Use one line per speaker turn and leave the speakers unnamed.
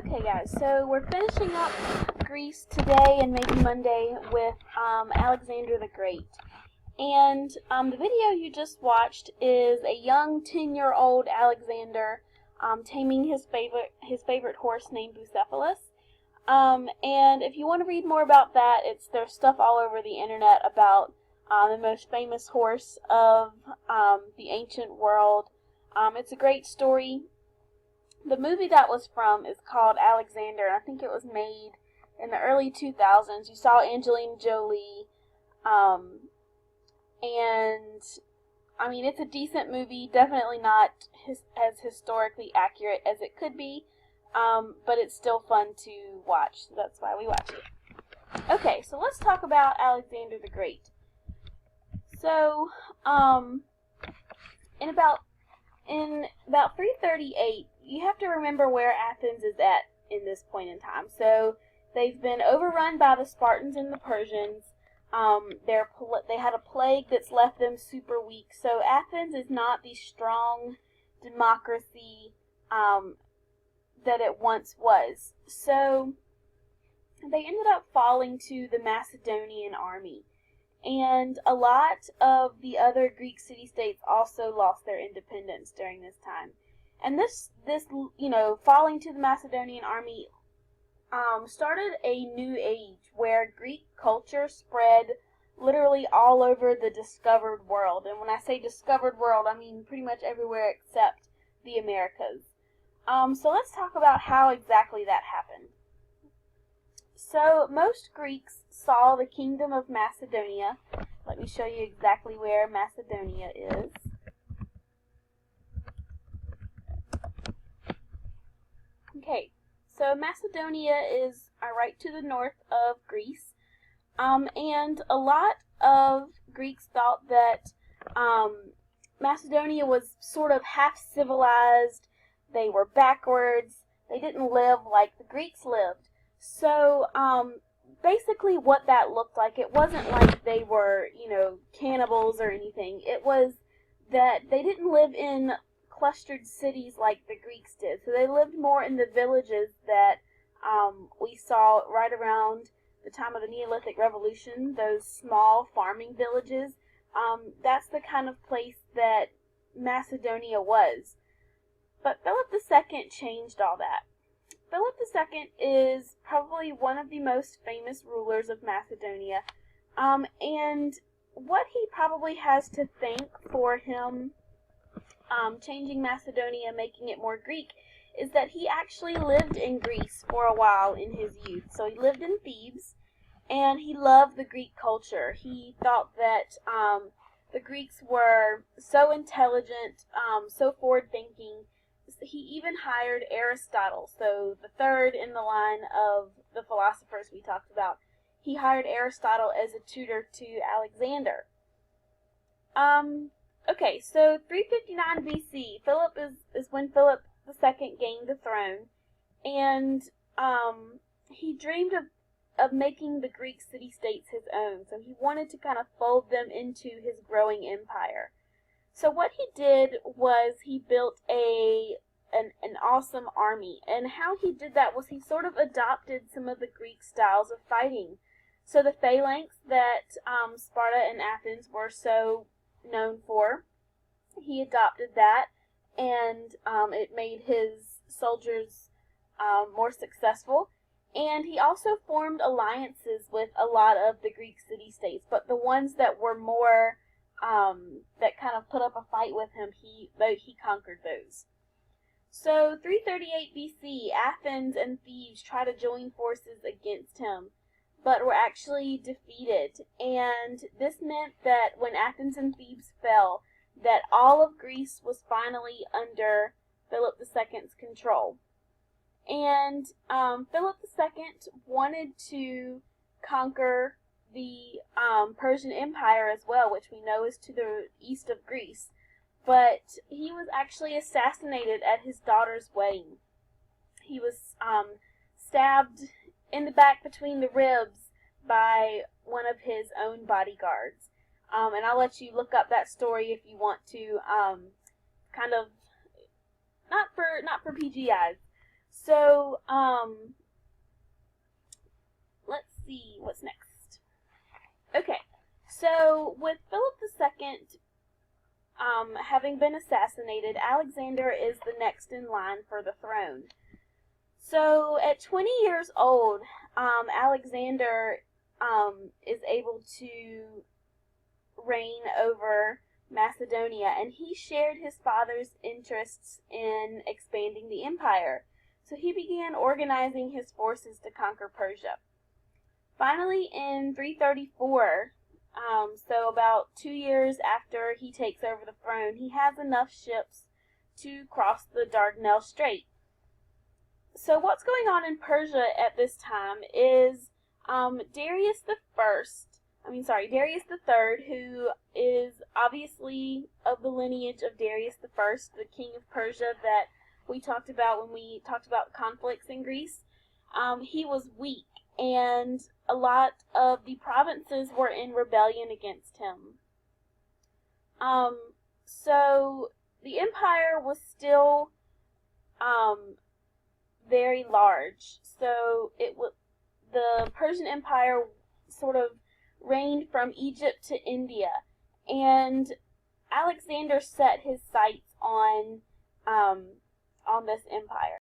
Okay, guys, so we're finishing up Greece today and maybe Monday with Alexander the Great. And the video you just watched is a young 10-year-old Alexander taming his favorite horse named Bucephalus. And if you want to read more about that, there's stuff all over the internet about the most famous horse of the ancient world. It's a great story. The movie that was from is called Alexander, and I think it was made in the early 2000s. You saw Angelina Jolie, and I mean, it's a decent movie, definitely not as historically accurate as it could be, but it's still fun to watch, so that's why we watch it. Okay, so let's talk about Alexander the Great. So, in about 338, you have to remember where Athens is at in this point in time. So they've been overrun by the Spartans and the Persians. They had a plague that's left them super weak. So Athens is not the strong democracy that it once was. So they ended up falling to the Macedonian army. And a lot of the other Greek city-states also lost their independence during this time. And this falling to the Macedonian army started a new age where Greek culture spread literally all over the discovered world. And when I say discovered world, I mean pretty much everywhere except the Americas. So let's talk about how exactly that happened. So most Greeks saw the kingdom of Macedonia. Let me show you exactly where Macedonia is. Okay, so Macedonia is right to the north of Greece, and a lot of Greeks thought that Macedonia was sort of half-civilized. They were backwards. They didn't live like the Greeks lived. So, basically what that looked like, it wasn't like they were, cannibals or anything. It was that they didn't live in clustered cities like the Greeks did. So they lived more in the villages that we saw right around the time of the Neolithic Revolution, those small farming villages. That's the kind of place that Macedonia was. But Philip II changed all that. Philip II is probably one of the most famous rulers of Macedonia, and what he probably has to thank for him changing Macedonia, making it more Greek, is that he actually lived in Greece for a while in his youth. So he lived in Thebes, and he loved the Greek culture. He thought that the Greeks were so intelligent, so forward-thinking. He even hired Aristotle, so the third in the line of the philosophers we talked about. He hired Aristotle as a tutor to Alexander. Okay, so 359 BC, Philip is when Philip II gained the throne, and he dreamed of making the Greek city-states his own, so he wanted to kind of fold them into his growing empire. So what he did was he built an awesome army, and how he did that was he sort of adopted some of the Greek styles of fighting. So the phalanx that Sparta and Athens were so known for, he adopted that, and it made his soldiers more successful. And he also formed alliances with a lot of the Greek city-states, but the ones that were more that kind of put up a fight with him, he conquered those. So 338 BC, Athens and Thebes tried to join forces against him, but were actually defeated. And this meant that when Athens and Thebes fell, that all of Greece was finally under Philip II's control. And Philip II wanted to conquer the Persian Empire as well, which we know is to the east of Greece. But he was actually assassinated at his daughter's wedding. He was stabbed in the back between the ribs by one of his own bodyguards. And I'll let you look up that story if you want to, kind of, not for PG eyes. So, Let's see what's next. Okay, so with Philip II having been assassinated, Alexander is the next in line for the throne. So at 20 years old, Alexander is able to reign over Macedonia, and he shared his father's interests in expanding the empire. So he began organizing his forces to conquer Persia. Finally, in 334, so about 2 years after he takes over the throne, he has enough ships to cross the Dardanelles Strait. So what's going on in Persia at this time is Darius III, who is obviously of the lineage of Darius I, the king of Persia that we talked about when we talked about conflicts in Greece. He was weak, and a lot of the provinces were in rebellion against him. So the empire was still very large. So the Persian Empire sort of reigned from Egypt to India, and Alexander set his sights on this empire.